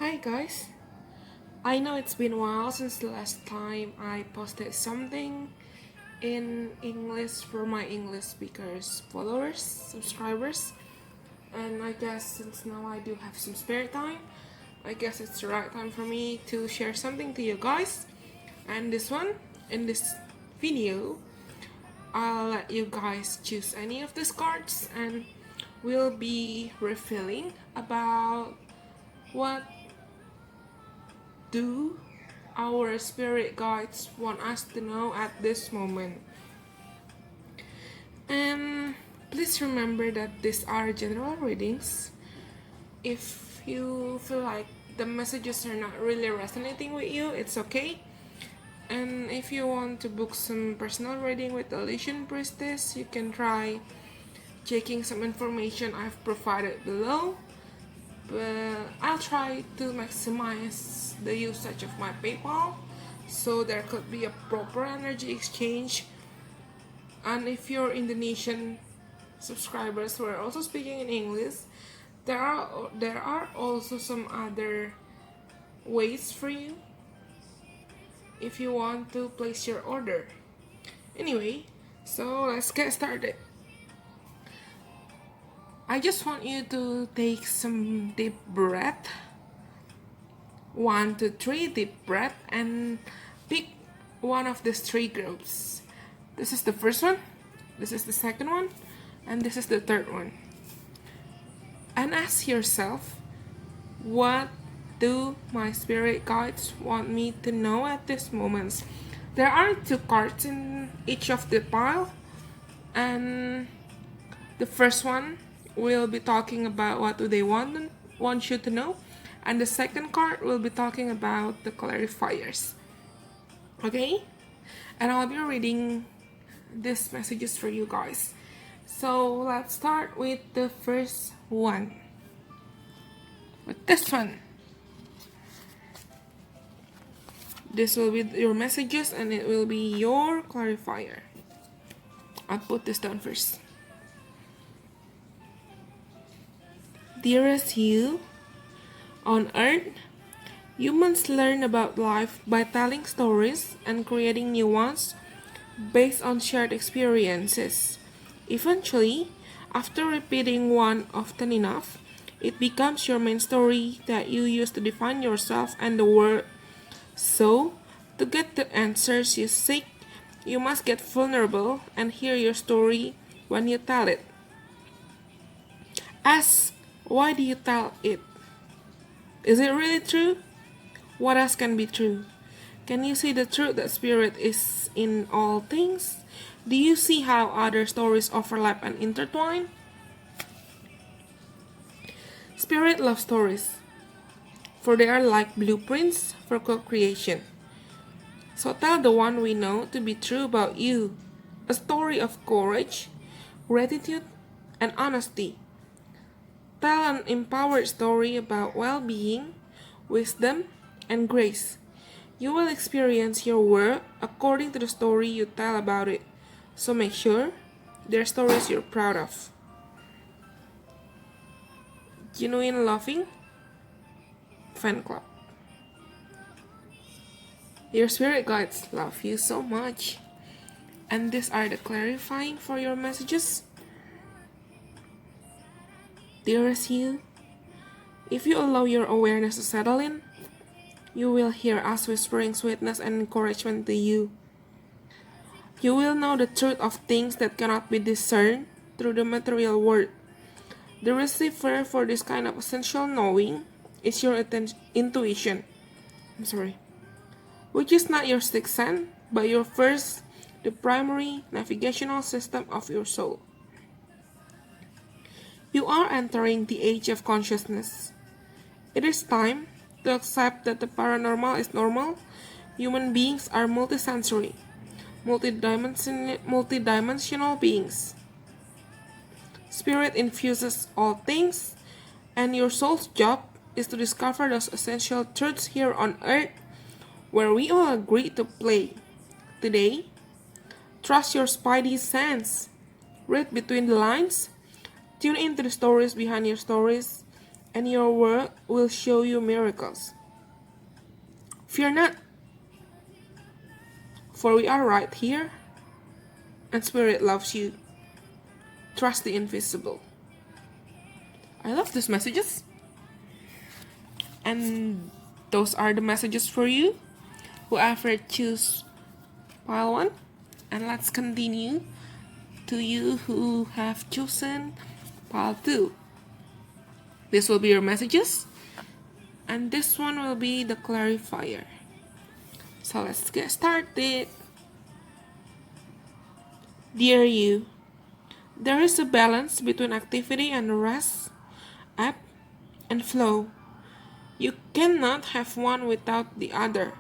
Hi guys, I know it's been a while since the last time I posted something in English for my English speakers, followers, subscribers, and I guess since now I do have some spare time, I guess it's the right time for me to share something to you guys. And in this video, I'll let you guys choose any of these cards and we'll be revealing about what do our spirit guides want us to know at this moment. And please remember that these are general readings. If you feel like the messages are not really resonating with you, it's okay. And if you want to book some personal reading with the Elysian Priestess, you can try checking some information I've provided below. But I'll try to maximize the usage of my PayPal so there could be a proper energy exchange. And if you're Indonesian subscribers who are also speaking in English, there are also some other ways for you if you want to place your order. Anyway, so let's get started. I just want you to take some deep breath. 1 to 3 deep breath and pick one of these three groups. This is the first one, this is the second one, and this is the third one. And ask yourself, what do my spirit guides want me to know at this moment? There are two cards in each of the pile, and the first one will be talking about what do they want you to know, and the second card will be talking about the clarifiers. Okay, and I'll be reading these messages for you guys. So let's start with the first one, with this one. This will be your messages and it will be your clarifier. I'll put this down first. Dearest you, on Earth, humans learn about life by telling stories and creating new ones based on shared experiences. Eventually, after repeating one often enough, it becomes your main story that you use to define yourself and the world. So, to get the answers you seek, you must get vulnerable and hear your story when you tell it. Ask, why do you tell it? Is it really true? What else can be true? Can you see the truth that spirit is in all things? Do you see how other stories overlap and intertwine? Spirit love stories, for they are like blueprints for co-creation. So tell the one we know to be true about you, a story of courage, gratitude, and honesty. Tell an empowered story about well-being, wisdom, and grace. You will experience your world according to the story you tell about it. So make sure they're stories you're proud of. Genuine Loving Fan Club. Your spirit guides love you so much. And these are the clarifying for your messages. Dearest you, if you allow your awareness to settle in, you will hear us whispering sweetness and encouragement to you. You will know the truth of things that cannot be discerned through the material world. The receiver for this kind of essential knowing is your intuition. Which is not your sixth sense, but your first, the primary navigational system of your soul. You are entering the age of consciousness. It is time to accept that the paranormal is normal. Human beings are multisensory, multidimensional beings. Spirit infuses all things, and your soul's job is to discover those essential truths here on Earth, where we all agree to play. Today, trust your spidey sense. Read between the lines. Tune into the stories behind your stories and your work will show you miracles. Fear not, for we are right here, and Spirit loves you. Trust the invisible. I love these messages. And those are the messages for you. Whoever choose pile 1. And let's continue to you who have chosen pile 2. This will be your messages. And this one will be the clarifier. So let's get started. Dear you, there is a balance between activity and rest, ebb and flow. You cannot have one without the other.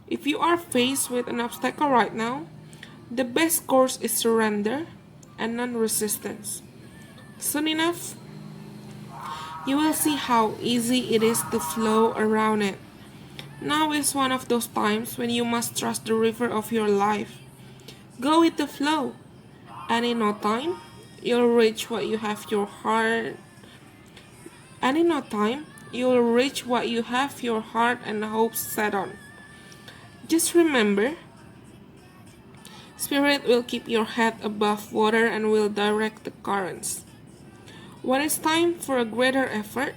If you are faced with an obstacle right now, the best course is surrender and non-resistance. Soon enough, you will see how easy it is to flow around it. Now is one of those times when you must trust the river of your life. Go with the flow, and in no time, you'll reach what you have your heart. And in no time, you'll reach what you have your heart and hopes set on. Just remember, Spirit will keep your head above water and will direct the currents. When it's time for a greater effort,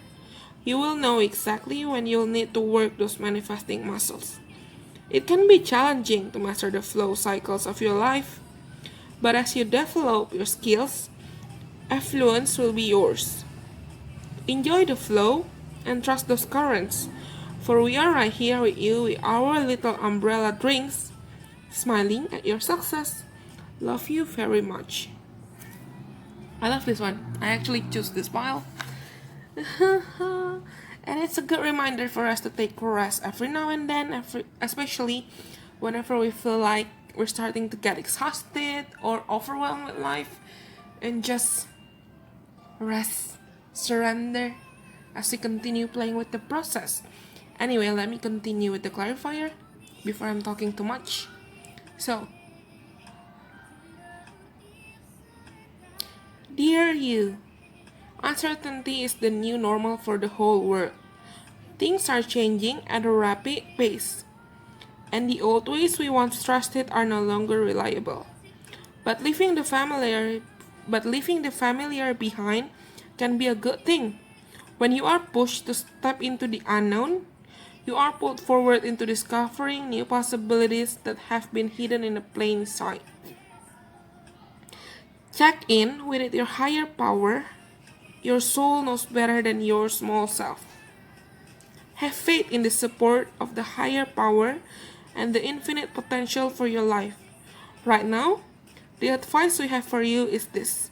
you will know exactly when you'll need to work those manifesting muscles. It can be challenging to master the flow cycles of your life, but as you develop your skills, affluence will be yours. Enjoy the flow and trust those currents, for we are right here with you with our little umbrella drinks, smiling at your success. Love you very much. I love this one. I actually chose this pile. And it's a good reminder for us to take rest every now and then, especially whenever we feel like we're starting to get exhausted or overwhelmed with life, and just rest, surrender as we continue playing with the process. Anyway, let me continue with the clarifier before I'm talking too much. So, dear you, uncertainty is the new normal for the whole world. Things are changing at a rapid pace, and the old ways we once trusted are no longer reliable. But leaving the familiar behind can be a good thing. When you are pushed to step into the unknown, you are pulled forward into discovering new possibilities that have been hidden in the plain sight. Check in with your higher power. Your soul knows better than your small self. Have faith in the support of the higher power and the infinite potential for your life. Right now, the advice we have for you is this.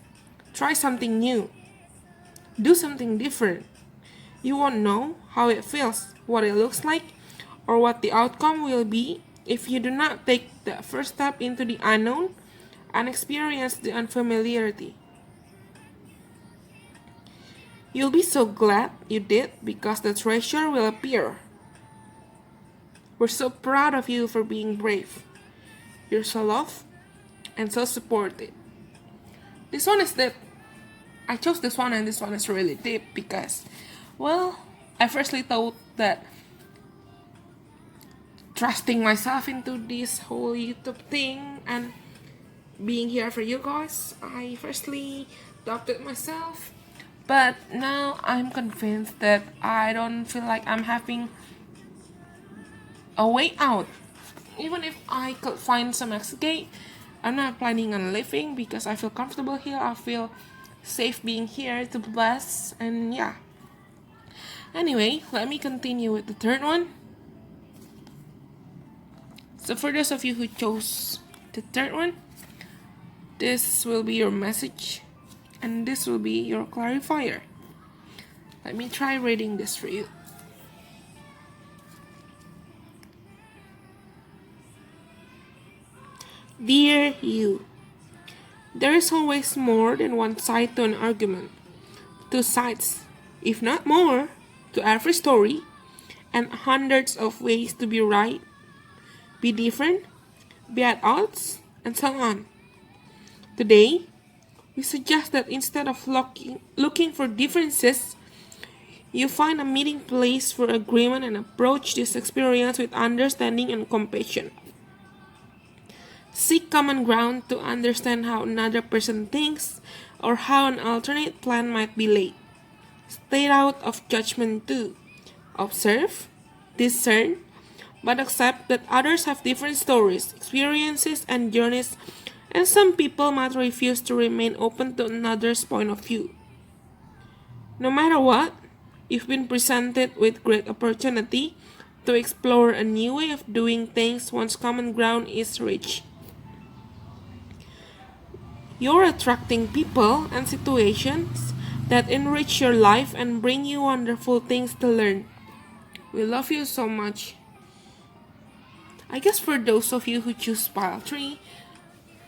Try something new. Do something different. You won't know how it feels, what it looks like, or what the outcome will be if you do not take the first step into the unknown and experience the unfamiliarity. You'll be so glad you did because the treasure will appear. We're so proud of you for being brave. You're so loved and so supported. This one is deep. I chose this one, and this one is really deep because, well, I firstly thought that trusting myself into this whole YouTube thing and being here for you guys, I firstly doubted myself. But now I'm convinced that I don't feel like I'm having a way out. Even if I could find some escape, I'm not planning on leaving because I feel comfortable here. I feel safe being here to bless, and yeah. Anyway, let me continue with the third one. So for those of you who chose the third one, this will be your message, and this will be your clarifier. Let me try reading this for you. Dear you, there is always more than one side to an argument. Two sides, if not more, to every story, and hundreds of ways to be right, be different, be at odds, and so on. Today, we suggest that instead of looking for differences, You find a meeting place for agreement and approach this experience with understanding and compassion. Seek common ground to understand how another person thinks or how an alternate plan might be laid. Stay out of judgment too. Observe, discern, but accept that others have different stories, experiences, and journeys, and some people might refuse to remain open to another's point of view. No matter what, you've been presented with great opportunity to explore a new way of doing things once common ground is reached. You're attracting people and situations that enrich your life and bring you wonderful things to learn. We love you so much. I guess for those of you who choose pile 3,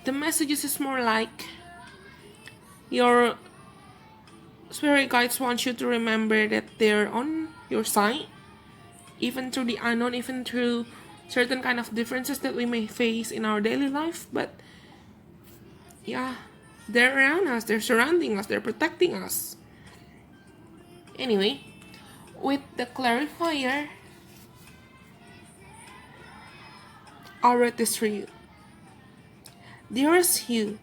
the messages is more like your spirit guides want you to remember that they're on your side, even through the unknown, even through certain kind of differences that we may face in our daily life. But yeah, they're around us, they're surrounding us, they're protecting us. Anyway, with the clarifier, I'll read this for you. Dearest you,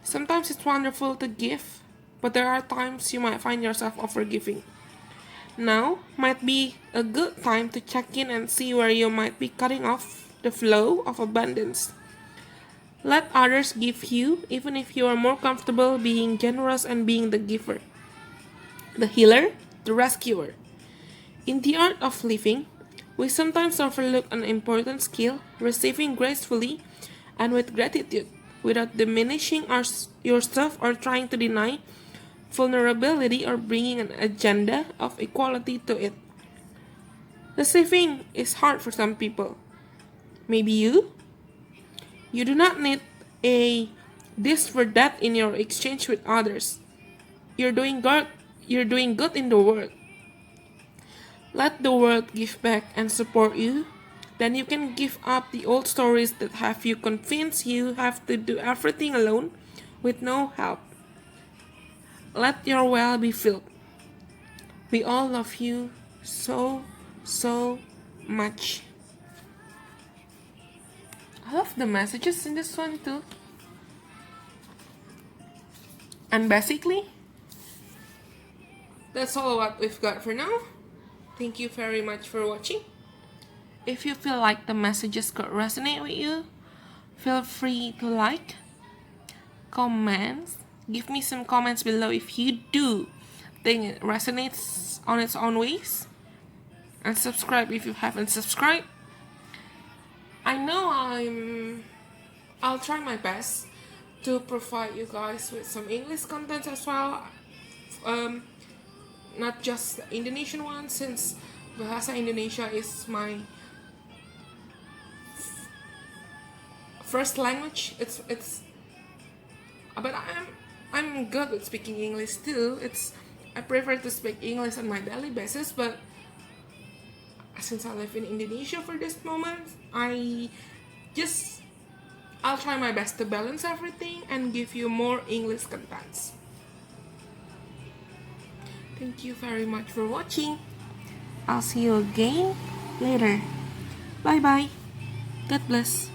sometimes it's wonderful to give, but there are times you might find yourself overgiving. Now might be a good time to check in and see where you might be cutting off the flow of abundance. Let others give you, even if you are more comfortable being generous and being the giver, the healer, the rescuer. In the art of living, we sometimes overlook an important skill, receiving gracefully and with gratitude, without diminishing yourself or trying to deny vulnerability or bringing an agenda of equality to it. Receiving is hard for some people. Maybe you? You do not need a this for that in your exchange with others. You're doing good. You're doing good in the world. Let the world give back and support you. Then you can give up the old stories that have you convinced you have to do everything alone with no help. Let your well be filled. We all love you so, so much. I love the messages in this one too. And basically, that's all what we've got for now. Thank you very much for watching. If you feel like the messages could resonate with you, feel free to like, comments, give me some comments below if you do think it resonates on its own ways, and subscribe if you haven't subscribed. I know I'll try my best to provide you guys with some English content as well, not just the Indonesian one, since Bahasa Indonesia is my first language. It's but I'm good with speaking English too. I prefer to speak English on my daily basis, but since I live in Indonesia for this moment, I'll try my best to balance everything and give you more English contents. Thank you very much for watching. I'll see you again later. Bye bye. God bless.